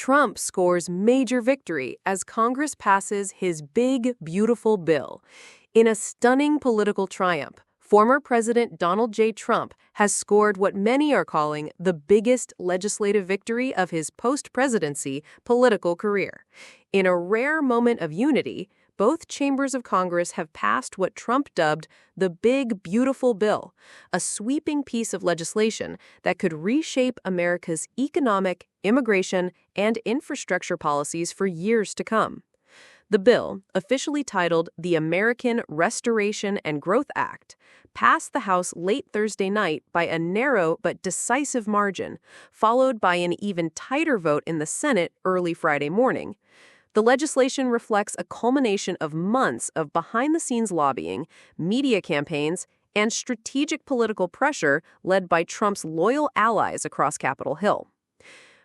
Trump scores major victory as Congress passes his big, beautiful bill. In a stunning political triumph, former President Donald J. Trump has scored what many are calling the biggest legislative victory of his post-presidency political career. In a rare moment of unity, both chambers of Congress have passed what Trump dubbed the Big Beautiful Bill, a sweeping piece of legislation that could reshape America's economic, immigration, and infrastructure policies for years to come. The bill, officially titled the American Restoration and Growth Act, passed the House late Thursday night by a narrow but decisive margin, followed by an even tighter vote in the Senate early Friday morning. The legislation reflects a culmination of months of behind-the-scenes lobbying, media campaigns, and strategic political pressure led by Trump's loyal allies across Capitol Hill.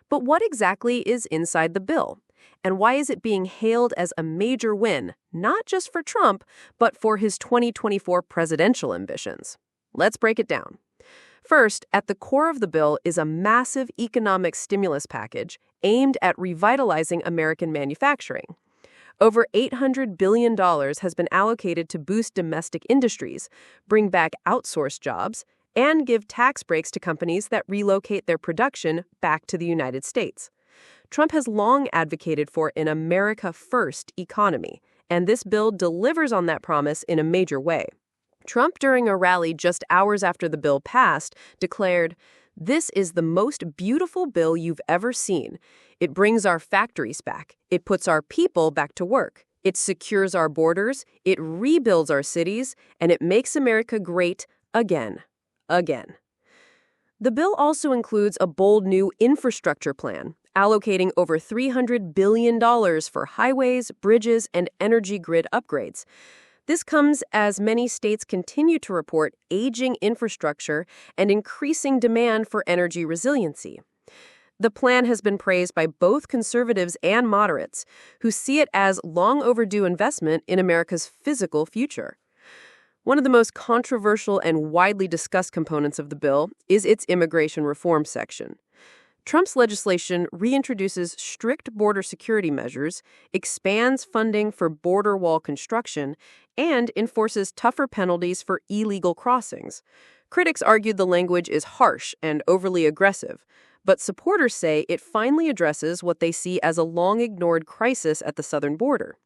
But what exactly is inside the bill? And why is it being hailed as a major win, not just for Trump, but for his 2024 presidential ambitions? Let's break it down. First, at the core of the bill is a massive economic stimulus package aimed at revitalizing American manufacturing. Over $800 billion has been allocated to boost domestic industries, bring back outsourced jobs, and give tax breaks to companies that relocate their production back to the United States. Trump has long advocated for an America First economy, and this bill delivers on that promise in a major way. Trump, during a rally just hours after the bill passed, declared, "This is the most beautiful bill you've ever seen. It brings our factories back. It puts our people back to work. It secures our borders. It rebuilds our cities. And it makes America great again. Again." The bill also includes a bold new infrastructure plan, allocating over $300 billion for highways, bridges, and energy grid upgrades. This comes as many states continue to report aging infrastructure and increasing demand for energy resiliency. The plan has been praised by both conservatives and moderates, who see it as long overdue investment in America's physical future. One of the most controversial and widely discussed components of the bill is its immigration reform section. Trump's legislation reintroduces strict border security measures, expands funding for border wall construction, and enforces tougher penalties for illegal crossings. Critics argued the language is harsh and overly aggressive, but supporters say it finally addresses what they see as a long-ignored crisis at the southern border.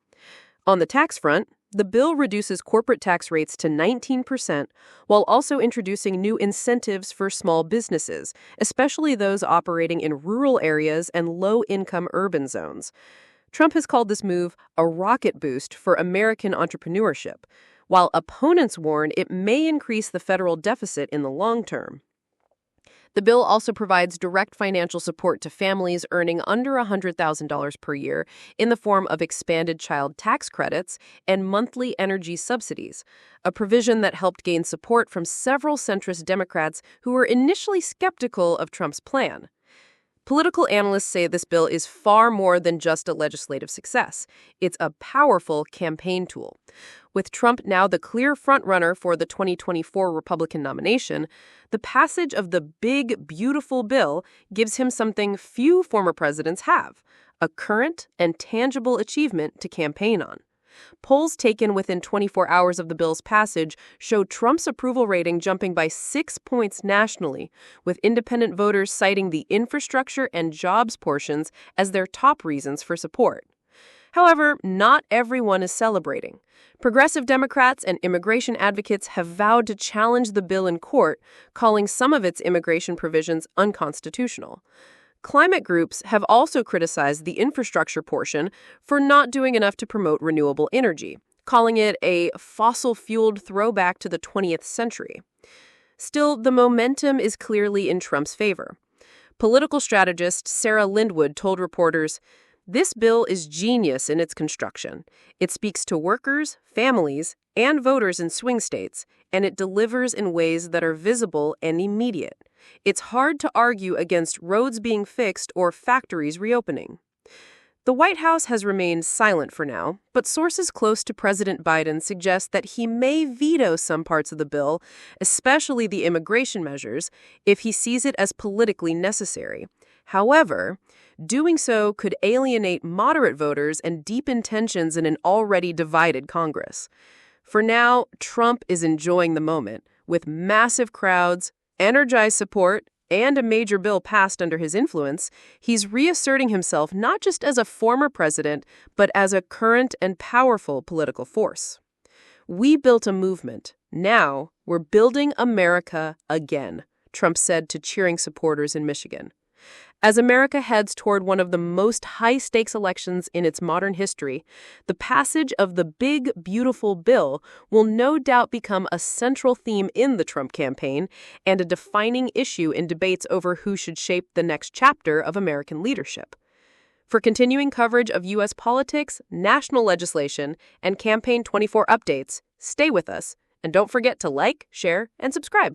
On the tax front, the bill reduces corporate tax rates to 19% while also introducing new incentives for small businesses, especially those operating in rural areas and low-income urban zones. Trump has called this move a rocket boost for American entrepreneurship, while opponents warn it may increase the federal deficit in the long term. The bill also provides direct financial support to families earning under $100,000 per year in the form of expanded child tax credits and monthly energy subsidies, a provision that helped gain support from several centrist Democrats who were initially skeptical of Trump's plan. Political analysts say this bill is far more than just a legislative success. It's a powerful campaign tool. With Trump now the clear frontrunner for the 2024 Republican nomination, the passage of the Big Beautiful Bill gives him something few former presidents have: a current and tangible achievement to campaign on. Polls taken within 24 hours of the bill's passage show Trump's approval rating jumping by 6 points nationally, with independent voters citing the infrastructure and jobs portions as their top reasons for support. However, not everyone is celebrating. Progressive Democrats and immigration advocates have vowed to challenge the bill in court, calling some of its immigration provisions unconstitutional. Climate groups have also criticized the infrastructure portion for not doing enough to promote renewable energy, calling it a fossil-fueled throwback to the 20th century. Still, the momentum is clearly in Trump's favor. Political strategist Sarah Lindwood told reporters, "This bill is genius in its construction. It speaks to workers, families, and voters in swing states, and it delivers in ways that are visible and immediate. It's hard to argue against roads being fixed or factories reopening." The White House has remained silent for now, but sources close to President Biden suggest that he may veto some parts of the bill, especially the immigration measures, if he sees it as politically necessary. However, doing so could alienate moderate voters and deepen tensions in an already divided Congress. For now, Trump is enjoying the moment, with massive crowds, energized support, and a major bill passed under his influence. He's reasserting himself not just as a former president, but as a current and powerful political force. "We built a movement. Now we're building America again," Trump said to cheering supporters in Michigan. As America heads toward one of the most high-stakes elections in its modern history, the passage of the big, beautiful bill will no doubt become a central theme in the Trump campaign and a defining issue in debates over who should shape the next chapter of American leadership. For continuing coverage of U.S. politics, national legislation, and Campaign 24 updates, stay with us, and don't forget to like, share, and subscribe.